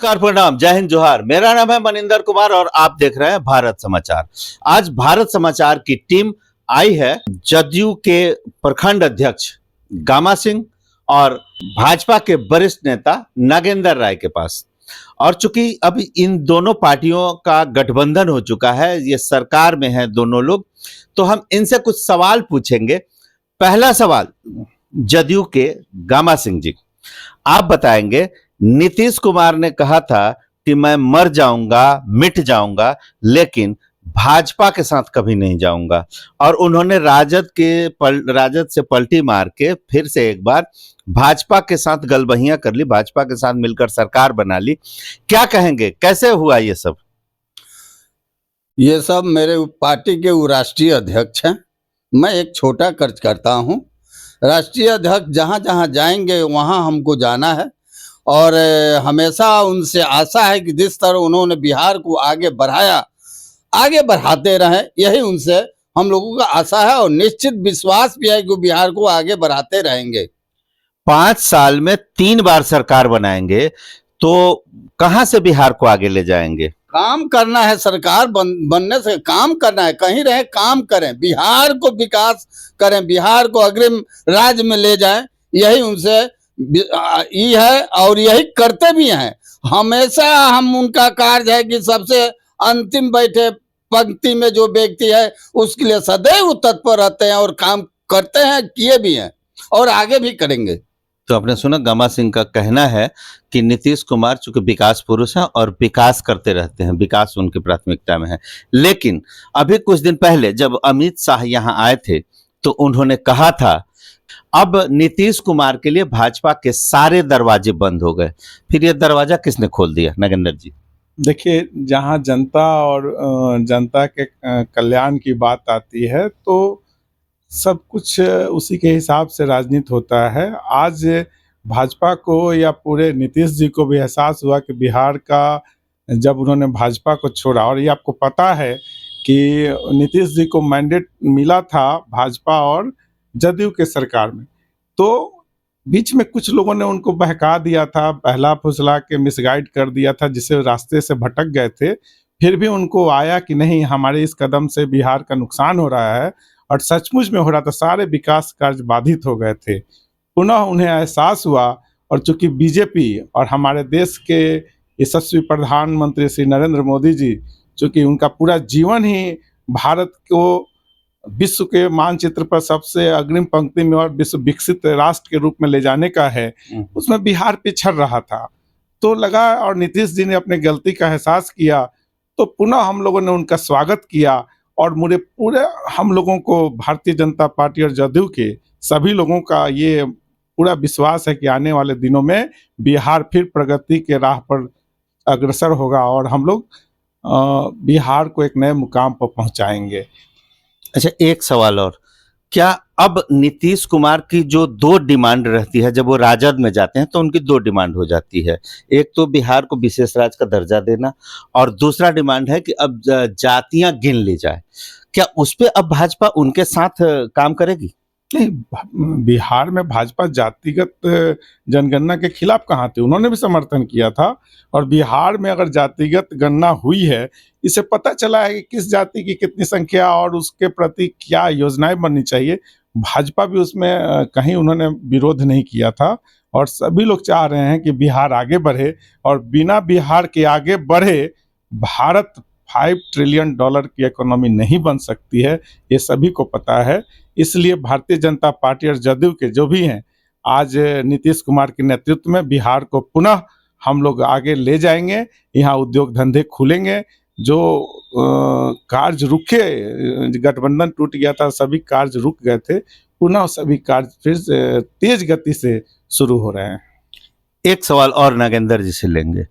नमस्कार, प्रणाम, जय हिंद, जोहार। मेरा नाम है मनिंदर कुमार और आप देख रहे हैं भारत समाचार। आज भारत समाचार की टीम आई है जदयू के प्रखंड अध्यक्ष गामा सिंह और भाजपा के वरिष्ठ नेता नागेंद्र राय के पास। और चूंकि अब इन दोनों पार्टियों का गठबंधन हो चुका है, ये सरकार में है दोनों लोग, तो हम इनसे कुछ सवाल पूछेंगे। पहला सवाल जदयू के गामा सिंह जी, आप बताएंगे, नीतीश कुमार ने कहा था कि मैं मर जाऊंगा, मिट जाऊंगा, लेकिन भाजपा के साथ कभी नहीं जाऊंगा। और उन्होंने राजद से पलटी मार के फिर से एक बार भाजपा के साथ गलबहियां कर ली, भाजपा के साथ मिलकर सरकार बना ली। क्या कहेंगे, कैसे हुआ ये सब? ये सब मेरे पार्टी के वो राष्ट्रीय अध्यक्ष हैं। मैं एक छोटा कार्यकर्ता हूं। राष्ट्रीय अध्यक्ष जहां जहां जाएंगे वहां हमको जाना है और हमेशा उनसे आशा है कि जिस तरह उन्होंने बिहार को आगे बढ़ाया, आगे बढ़ाते रहें, यही उनसे हम लोगों का आशा है और निश्चित विश्वास भी है कि बिहार को आगे बढ़ाते रहेंगे। 5 साल में 3 बार सरकार बनाएंगे तो कहां से बिहार को आगे ले जाएंगे? काम करना है, सरकार बनने से काम करना है, कहीं रहे काम करें, बिहार को विकास करें, बिहार को अग्रिम राज्य में ले जाएं, यही उनसे ये है और यही करते भी हैं। हमेशा हम उनका कार्य है कि सबसे अंतिम बैठे पंक्ति में जो व्यक्ति है उसके लिए सदैव तत्पर रहते हैं और काम करते हैं, किए भी हैं और आगे भी करेंगे। तो आपने सुना, गामा सिंह का कहना है कि नीतीश कुमार चूंकि विकास पुरुष हैं और विकास करते रहते हैं, विकास उनकी प्राथमिकता में है। लेकिन अभी कुछ दिन पहले जब अमित शाह यहाँ आए थे तो उन्होंने कहा था अब नीतीश कुमार के लिए भाजपा के सारे दरवाजे बंद हो गए। फिर ये दरवाजा किसने खोल दिया, नागेंद्र जी? देखिए, जहाँ जनता और जनता के कल्याण की बात आती है तो सब कुछ उसी के हिसाब से राजनीति होता है। आज भाजपा को या पूरे नीतीश जी को भी एहसास हुआ कि बिहार का, जब उन्होंने भाजपा को छोड़ा, और ये आपको पता है कि नीतीश जी को मैंडेट मिला था भाजपा और जदयू के सरकार में, तो बीच में कुछ लोगों ने उनको बहका दिया था, बहला फुसला के मिसगाइड कर दिया था, जिससे रास्ते से भटक गए थे। फिर भी उनको आया कि नहीं, हमारे इस कदम से बिहार का नुकसान हो रहा है, और सचमुच में हो रहा था। सारे विकास कार्य बाधित हो गए थे। पुनः उन्हें एहसास हुआ, और चूंकि बीजेपी और हमारे देश के यशस्वी प्रधानमंत्री श्री नरेंद्र मोदी जी, चूंकि उनका पूरा जीवन ही भारत को विश्व के मानचित्र पर सबसे अग्रिम पंक्ति में और विश्व विकसित राष्ट्र के रूप में ले जाने का है, उसमें बिहार पिछड़ रहा था। तो लगा, और नीतीश जी ने अपने गलती का एहसास किया, तो पुनः हम लोगों ने उनका स्वागत किया। और पूरे हम लोगों को, भारतीय जनता पार्टी और जदयू के सभी लोगों का ये पूरा विश्वास है कि आने वाले दिनों में बिहार फिर प्रगति के राह पर अग्रसर होगा और हम लोग बिहार को एक नए मुकाम पर पहुंचाएंगे। अच्छा, एक सवाल और, क्या अब नीतीश कुमार की जो 2 डिमांड रहती है, जब वो राजद में जाते हैं तो उनकी 2 डिमांड हो जाती है। एक तो बिहार को विशेष राज्य का दर्जा देना, और दूसरा डिमांड है कि अब जातियां गिन ली जाए। क्या उस पे अब भाजपा उनके साथ काम करेगी? नहीं, बिहार में भाजपा जातिगत जनगणना के खिलाफ कहाँ थी? उन्होंने भी समर्थन किया था। और बिहार में अगर जातिगत गणना हुई है, इससे पता चला है कि किस जाति की कितनी संख्या और उसके प्रति क्या योजनाएं बननी चाहिए। भाजपा भी उसमें कहीं उन्होंने विरोध नहीं किया था, और सभी लोग चाह रहे हैं कि बिहार आगे बढ़े, और बिना बिहार के आगे बढ़े भारत $5 ट्रिलियन की इकोनॉमी नहीं बन सकती है, ये सभी को पता है। इसलिए भारतीय जनता पार्टी और जदयू के जो भी हैं, आज नीतीश कुमार के नेतृत्व में बिहार को पुनः हम लोग आगे ले जाएंगे। यहाँ उद्योग धंधे खुलेंगे, जो कार्य रुके, गठबंधन टूट गया था, सभी कार्य रुक गए थे, पुनः सभी कार्य फिर से तेज गति से शुरू हो रहे हैं। एक सवाल और नागेंद्र जी से लेंगे।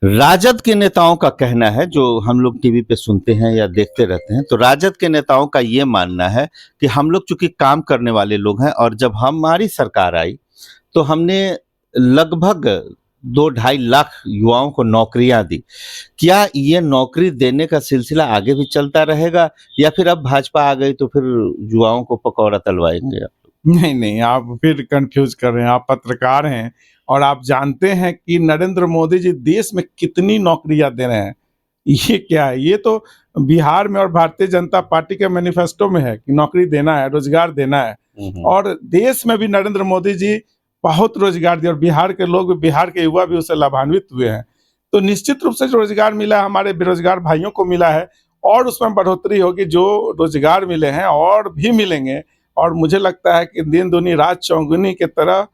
राजद के नेताओं का कहना है, जो हम लोग टीवी पे सुनते हैं या देखते रहते हैं, तो राजद के नेताओं का ये मानना है कि हम लोग चूंकि काम करने वाले लोग हैं, और जब हमारी सरकार आई तो हमने लगभग 2-2.5 लाख युवाओं को नौकरियां दी। क्या ये नौकरी देने का सिलसिला आगे भी चलता रहेगा, या फिर अब भाजपा आ गई तो फिर युवाओं को पकौड़ा तलवाएंगे आप? नहीं, आप फिर कंफ्यूज कर रहे हैं। आप पत्रकार हैं और आप जानते हैं कि नरेंद्र मोदी जी देश में कितनी नौकरियां दे रहे हैं। ये क्या है? ये तो बिहार में और भारतीय जनता पार्टी के मैनिफेस्टो में है कि नौकरी देना है, रोजगार देना है। और देश में भी नरेंद्र मोदी जी बहुत रोजगार दिए और बिहार के लोग, बिहार के युवा भी उससे लाभान्वित हुए हैं। तो निश्चित रूप से जो रोजगार मिला है हमारे बेरोजगार भाइयों को मिला है, और उसमें बढ़ोतरी होगी। जो रोजगार मिले हैं और भी मिलेंगे, और मुझे लगता है कि दिन दूनी रात चौगुनी की तरह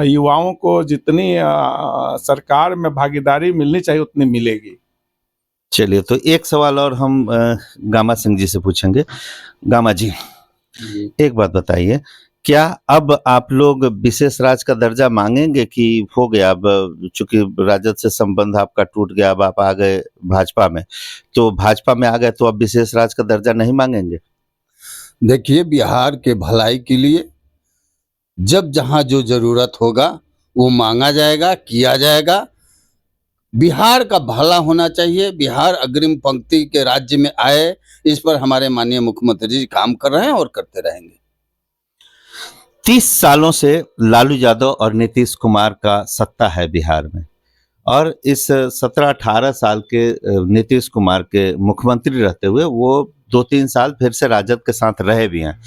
युवाओं को जितनी सरकार में भागीदारी मिलनी चाहिए उतनी मिलेगी। चलिए, तो एक सवाल और हम गामा सिंह जी से पूछेंगे। गामा जी, एक बात बताइए, क्या अब आप लोग विशेष राज का दर्जा मांगेंगे कि हो गया, अब चूंकि राजद से संबंध आपका टूट गया, अब आप आ गए भाजपा में, तो भाजपा में आ गए तो अब विशेष राज का दर्जा नहीं मांगेंगे? देखिए, बिहार के भलाई के लिए जब जहां जो जरूरत होगा वो मांगा जाएगा, किया जाएगा। बिहार का भला होना चाहिए, बिहार अग्रिम पंक्ति के राज्य में आए, इस पर हमारे माननीय मुख्यमंत्री जी काम कर रहे हैं और करते रहेंगे। 30 सालों से लालू यादव और नीतीश कुमार का सत्ता है बिहार में, और इस 17-18 साल के नीतीश कुमार के मुख्यमंत्री रहते हुए वो 2-3 साल फिर से राजद के साथ रहे भी हैं।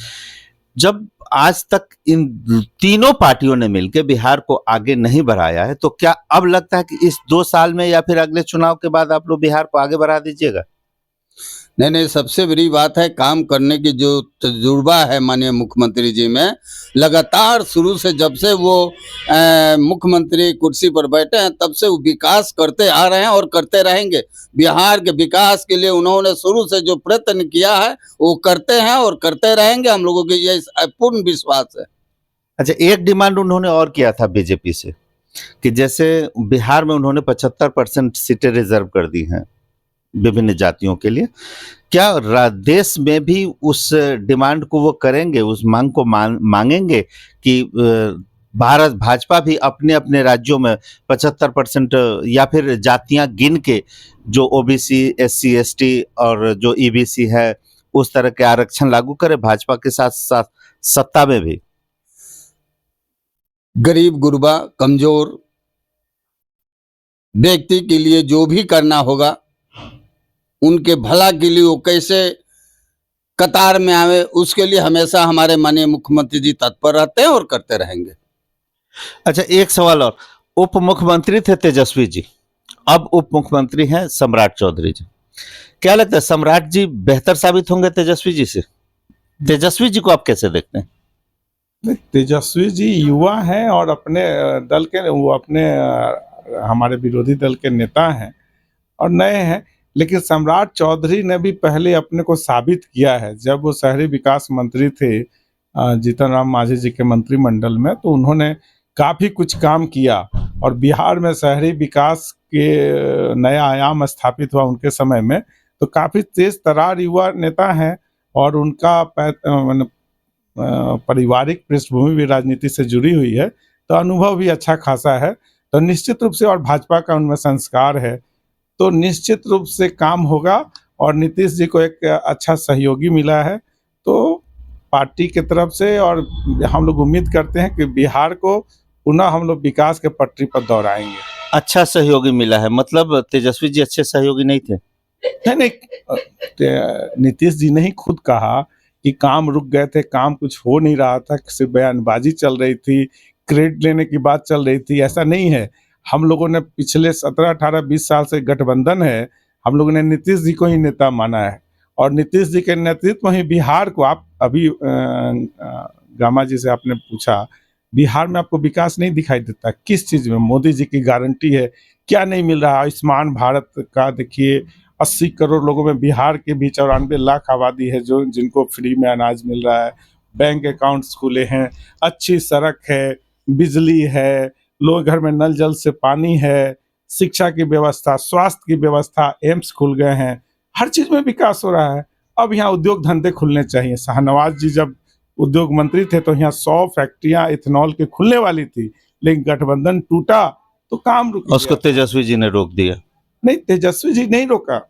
जब आज तक इन तीनों पार्टियों ने मिलकर बिहार को आगे नहीं बढ़ाया है, तो क्या अब लगता है कि इस 2 साल में या फिर अगले चुनाव के बाद आप लोग बिहार को आगे बढ़ा दीजिएगा? नहीं, सबसे बड़ी बात है काम करने की जो तजुर्बा है माननीय मुख्यमंत्री जी में। लगातार शुरू से जब से वो मुख्यमंत्री कुर्सी पर बैठे हैं तब से वो विकास करते आ रहे हैं और करते रहेंगे। बिहार के विकास के लिए उन्होंने शुरू से जो प्रयत्न किया है वो करते हैं और करते रहेंगे। हम लोगों को ये पूर्ण विश्वास है। अच्छा, एक डिमांड उन्होंने और किया था बीजेपी से कि जैसे बिहार में उन्होंने 75% सीटें रिजर्व कर दी हैं विभिन्न जातियों के लिए, क्या देश में भी उस डिमांड को वो करेंगे, उस मांग को मांगेंगे कि भारत भाजपा भी अपने अपने राज्यों में 75% या फिर जातियां गिन के जो ओबीसी, एससी, एसटी और जो ईबीसी है उस तरह के आरक्षण लागू करे भाजपा के साथ साथ सत्ता में भी? गरीब गुरबा कमजोर व्यक्ति के लिए जो भी करना होगा, उनके भला के लिए वो कैसे कतार में आवे, उसके लिए हमेशा हमारे माननीय मुख्यमंत्री जी तत्पर रहते हैं और करते रहेंगे। अच्छा, एक सवाल और। उप मुख्यमंत्री थे तेजस्वी जी, अब उप मुख्यमंत्री हैं सम्राट चौधरी जी। क्या लगता है सम्राट जी बेहतर साबित होंगे तेजस्वी जी से? तेजस्वी जी को आप कैसे देखते हैं? तेजस्वी जी युवा हैं और अपने दल के, वो अपने हमारे विरोधी दल के नेता हैं और नए हैं, लेकिन सम्राट चौधरी ने भी पहले अपने को साबित किया है। जब वो शहरी विकास मंत्री थे जीतन राम मांझी जी के मंत्रिमंडल में, तो उन्होंने काफ़ी कुछ काम किया और बिहार में शहरी विकास के नया आयाम स्थापित हुआ उनके समय में। तो काफ़ी तेज तरार युवा नेता हैं और उनका पारिवारिक पृष्ठभूमि भी राजनीति से जुड़ी हुई है, तो अनुभव भी अच्छा खासा है। तो निश्चित रूप से, और भाजपा का उनमें संस्कार है, तो निश्चित रूप से काम होगा। और नीतीश जी को एक अच्छा सहयोगी मिला है, तो पार्टी की तरफ से और हम लोग उम्मीद करते हैं कि बिहार को पुनः हम लोग विकास के पटरी पर दौड़ाएंगे। अच्छा सहयोगी मिला है मतलब तेजस्वी जी अच्छे सहयोगी नहीं थे? नहीं, नीतीश जी ने ही खुद कहा कि काम रुक गए थे, काम कुछ हो नहीं रहा था, सिर्फ बयानबाजी चल रही थी, क्रेडिट लेने की बात चल रही थी। ऐसा नहीं है। हम लोगों ने पिछले 17, 18, 20 साल से गठबंधन है, हम लोगों ने नीतीश जी को ही नेता माना है और नीतीश जी के नेतृत्व में ही बिहार को, आप अभी गामा जी से आपने पूछा, बिहार में आपको विकास नहीं दिखाई देता? किस चीज़ में? मोदी जी की गारंटी है, क्या नहीं मिल रहा? आयुष्मान भारत का देखिए, 80 करोड़ लोगों में बिहार के भी 94 लाख आबादी है जो जिनको फ्री में अनाज मिल रहा है, बैंक अकाउंट्स खुले हैं, अच्छी सड़क है, बिजली है, लोग घर में नल जल से पानी है, शिक्षा की व्यवस्था, स्वास्थ्य की व्यवस्था, एम्स खुल गए हैं, हर चीज़ में विकास हो रहा है। अब यहाँ उद्योग धंधे खुलने चाहिए। शाहनवाज जी जब उद्योग मंत्री थे तो यहाँ 100 फैक्ट्रियाँ इथेनॉल की खुलने वाली थी, लेकिन गठबंधन टूटा तो काम रुक गया। उसको तेजस्वी जी ने रोक दिया। नहीं, तेजस्वी जी नहीं रोका,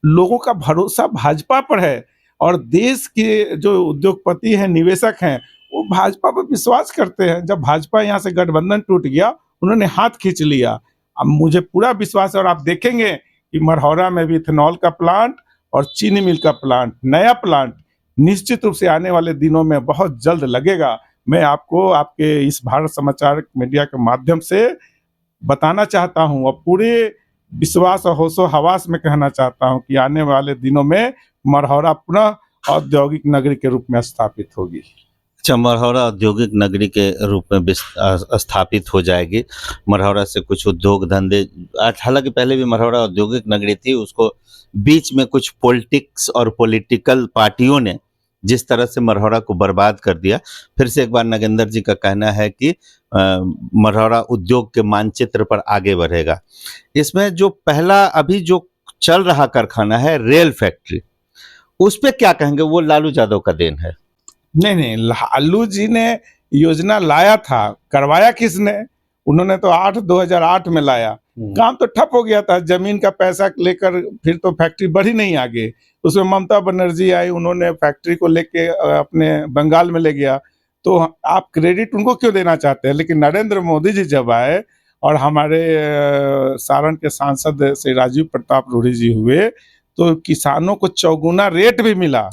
लोगों का भरोसा भाजपा पर है और देश के जो उद्योगपति हैं, निवेशक हैं, वो भाजपा पर विश्वास करते हैं। जब भाजपा यहाँ से गठबंधन टूट गया, उन्होंने हाथ खींच लिया। अब मुझे पूरा विश्वास है, और आप देखेंगे कि मरहौरा में भी इथेनॉल का प्लांट और चीनी मिल का प्लांट, नया प्लांट निश्चित रूप से आने वाले दिनों में बहुत जल्द लगेगा। मैं आपको आपके इस भारत समाचार मीडिया के माध्यम से बताना चाहता हूं, और पूरे विश्वास और होशो हवास में कहना चाहता हूं कि आने वाले दिनों में मरहौरा पुनः औद्योगिक नगरी के रूप में स्थापित होगी। अच्छा, मरहौरा औद्योगिक नगरी के रूप में स्थापित हो जाएगी। मरहौरा से कुछ उद्योग धंधे, हालांकि पहले भी मरहौरा औद्योगिक नगरी थी, उसको बीच में कुछ पॉलिटिक्स और पॉलिटिकल पार्टियों ने जिस तरह से मरहौरा को बर्बाद कर दिया। फिर से एक बार नागेंद्र जी का कहना है कि मरहौरा उद्योग के मानचित्र पर आगे बढ़ेगा। इसमें जो पहला अभी जो चल रहा कारखाना है रेल फैक्ट्री, उस पे क्या कहेंगे? वो लालू यादव का देन है? नहीं, लालू जी ने योजना लाया था, करवाया किसने? उन्होंने तो 2008 में लाया, काम तो ठप हो गया था। जमीन का पैसा लेकर फिर तो फैक्ट्री बढ़ी नहीं आगे। उसमें ममता बनर्जी आई, उन्होंने फैक्ट्री को लेके अपने बंगाल में ले गया। तो आप क्रेडिट उनको क्यों देना चाहते हैं? लेकिन नरेंद्र मोदी जी जब आए और हमारे सारण के सांसद श्री राजीव प्रताप रूढ़ी जी हुए, तो किसानों को चौगुना रेट भी मिला।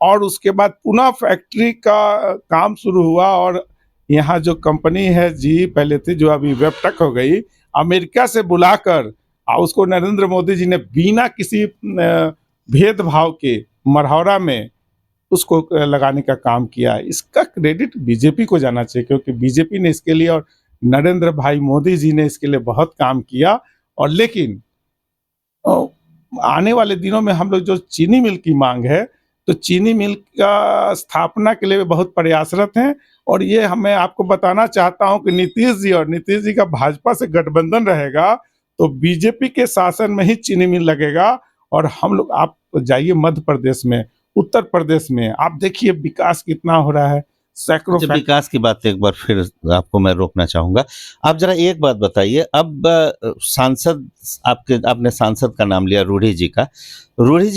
और उसके बाद पुनः फैक्ट्री का काम शुरू हुआ। और यहाँ जो कंपनी है जी पहले थी, जो अभी वेबटेक हो गई, अमेरिका से बुलाकर उसको नरेंद्र मोदी जी ने बिना किसी भेदभाव के मरहौरा में उसको लगाने का काम किया। इसका क्रेडिट बीजेपी को जाना चाहिए, क्योंकि बीजेपी ने इसके लिए और नरेंद्र भाई मोदी जी ने इसके लिए बहुत काम किया। और लेकिन आने वाले दिनों में हम लोग जो चीनी मिल की मांग है, तो चीनी मिल का स्थापना के लिए बहुत प्रयासरत हैं। और ये हमें आपको बताना चाहता हूं कि नीतीश जी का भाजपा से गठबंधन रहेगा, तो बीजेपी के शासन में ही चीनी मिल लगेगा। और हम लोग, आप जाइए मध्य प्रदेश में, उत्तर प्रदेश में, आप देखिए विकास कितना हो रहा है। सैकड़ों विकास की बात एक बार फिर आपको मैं रोकना चाहूंगा। आप जरा एक बात बताइए, अब सांसद आपने सांसद का नाम लिया रूढ़ी जी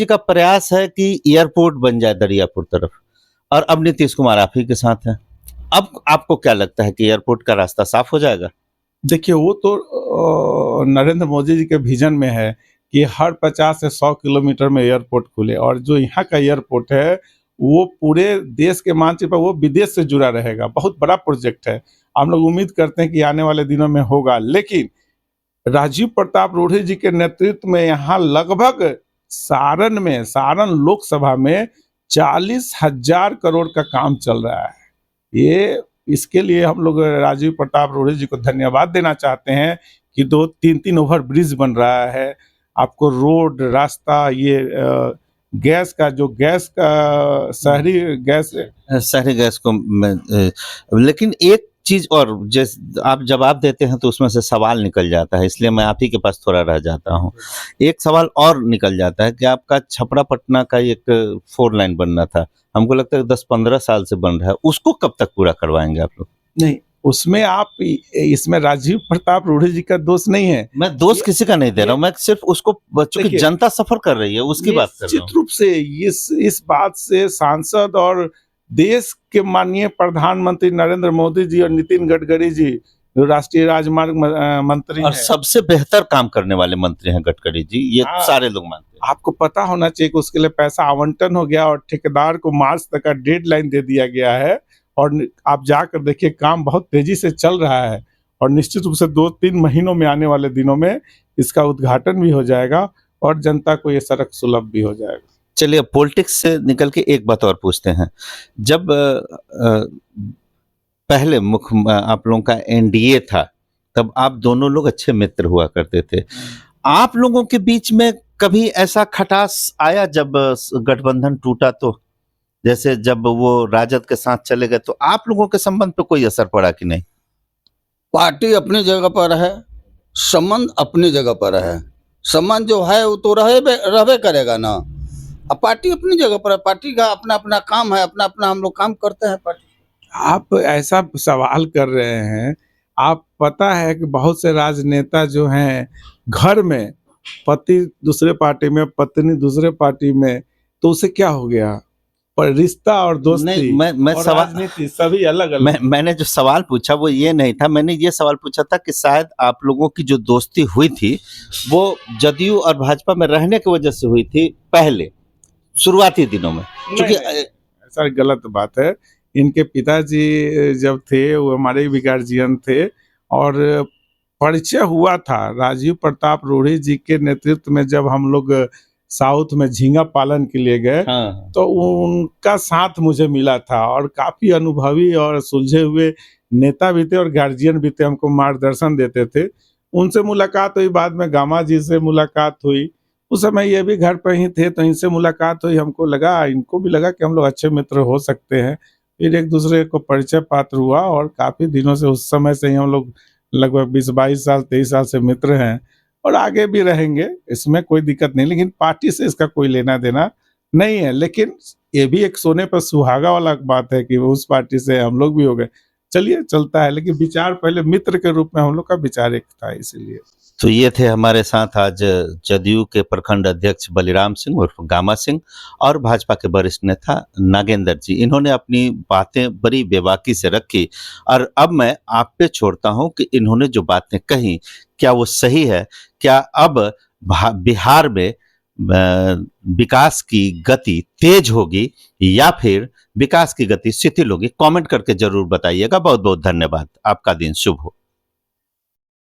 का प्रयास है कि एयरपोर्ट बन जाए दरियापुर तरफ, और अब नीतीश कुमार आप ही के साथ हैं। अब आपको क्या लगता है कि एयरपोर्ट का रास्ता साफ हो जाएगा? देखिए, वो तो नरेंद्र मोदी जी के विजन में है कि हर 50 से 100 किलोमीटर में एयरपोर्ट खुले। और जो यहाँ का एयरपोर्ट है वो पूरे देश के मानचित्र पर, वो विदेश से जुड़ा रहेगा। बहुत बड़ा प्रोजेक्ट है, हम लोग उम्मीद करते हैं कि आने वाले दिनों में होगा। लेकिन राजीव प्रताप रूढ़ी जी के नेतृत्व में यहाँ लगभग सारण लोकसभा में 40,000 करोड़ का काम चल रहा है। ये इसके लिए हम लोग राजीव प्रताप रूढ़ी जी को धन्यवाद देना चाहते हैं कि 2-3 ओवर ब्रिज बन रहा है। आपको रोड, रास्ता, ये गैस का शहरी गैस को लेकिन एक चीज और, आप जवाब देते हैं तो उसमें से सवाल निकल जाता है, इसलिए मैं आप ही के पास थोड़ा रह जाता हूँ। एक सवाल और निकल जाता है कि आपका छपरा पटना का एक 4 लाइन बनना था, हमको लगता है 10-15 साल से बन रहा है, उसको कब तक पूरा करवाएंगे आप लोग? नहीं, उसमें इसमें राजीव प्रताप रूढ़ी जी का दोष नहीं है। मैं दोष किसी का नहीं दे रहा हूँ, मैं सिर्फ उसको, बच्चों की जनता सफर कर रही है उसकी बात कर रहा हूँ। निश्चित रूप से इस बात से सांसद और देश के माननीय प्रधानमंत्री नरेंद्र मोदी जी और नितिन गडकरी जी, जो राष्ट्रीय राजमार्ग मंत्री और सबसे बेहतर काम करने वाले मंत्री हैं गडकरी जी, ये सारे लोग मानते हैं। आपको पता होना चाहिए कि उसके लिए पैसा आवंटन हो गया और ठेकेदार को मार्च तक का डेडलाइन दे दिया गया है। और आप जाकर देखिए, काम बहुत तेजी से चल रहा है। और निश्चित रूप से 2-3 महीनों में, आने वाले दिनों में इसका उद्घाटन भी हो जाएगा और जनता को ये सड़क सुलभ भी हो जाएगा। चलिए, पॉलिटिक्स से निकल के एक बात और पूछते हैं। जब पहले आप लोगों का एनडीए था, तब आप दोनों लोग अच्छे मित्र हुआ करते थे। आप लोगों के बीच में कभी ऐसा खटास आया जब गठबंधन टूटा? तो जैसे जब वो राजद के साथ चले गए, तो आप लोगों के संबंध पे कोई असर पड़ा कि नहीं? पार्टी अपनी जगह पर है, संबंध अपनी जगह पर है। संबंध जो है वो तो रहबे करेगा ना। अब पार्टी अपनी जगह पर है, पार्टी का अपना अपना काम है, अपना अपना हम लोग काम करते हैं। पार्टी, आप ऐसा सवाल कर रहे हैं, आप पता है कि बहुत से राजनेता जो हैं, घर में पति दूसरे पार्टी में, पत्नी दूसरे पार्टी में, तो उसे क्या हो गया? पर रिश्ता और दोस्ती नहीं, मैं और सवाल राजनीति सभी अलग अलग। मैंने जो सवाल पूछा वो ये नहीं था, मैंने ये सवाल पूछा था कि शायद आप लोगों की जो दोस्ती हुई थी वो जदयू और भाजपा में रहने की वजह से हुई थी पहले शुरुआती दिनों में, क्योंकि ऐसा गलत बात है। इनके पिताजी जब थे वो हमारे भी गार्जियन थे और परिचय हुआ था राजीव प्रताप रूढ़ी जी के नेतृत्व में। जब हम लोग साउथ में झींगा पालन के लिए गए हाँ, तो उनका साथ मुझे मिला था और काफी अनुभवी और सुलझे हुए नेता भी थे और गार्जियन भी थे, हमको मार्गदर्शन देते थे। उनसे मुलाकात हुई, बाद में गामा जी से मुलाकात हुई, उस समय ये भी घर पर ही थे तो इनसे मुलाकात हुई। हमको लगा, इनको भी लगा कि हम लोग अच्छे मित्र हो सकते हैं। फिर एक दूसरे को परिचय पात्र हुआ और काफी दिनों से, उस समय से ही हम लोग लगभग 20-22 साल 23 साल से मित्र हैं और आगे भी रहेंगे, इसमें कोई दिक्कत नहीं। लेकिन पार्टी से इसका कोई लेना देना नहीं है। लेकिन ये भी एक सोने पर सुहागा वाला बात है कि उस पार्टी से हम लोग भी हो गए, चलिए चलता है। लेकिन विचार पहले मित्र के रूप में हम लोग का विचार एक था, इसीलिए। तो ये थे हमारे साथ आज जदयू के प्रखंड अध्यक्ष बलिराम सिंह उर्फ गामा सिंह और भाजपा के वरिष्ठ नेता नागेंद्र जी। इन्होंने अपनी बातें बड़ी बेबाकी से रखी और अब मैं आप पे छोड़ता हूं कि इन्होंने जो बातें कही क्या वो सही है, क्या अब बिहार में विकास की गति तेज होगी या फिर विकास की गति शिथिल होगी। कमेंट करके जरूर बताइएगा। बहुत बहुत धन्यवाद। आपका दिन शुभ हो।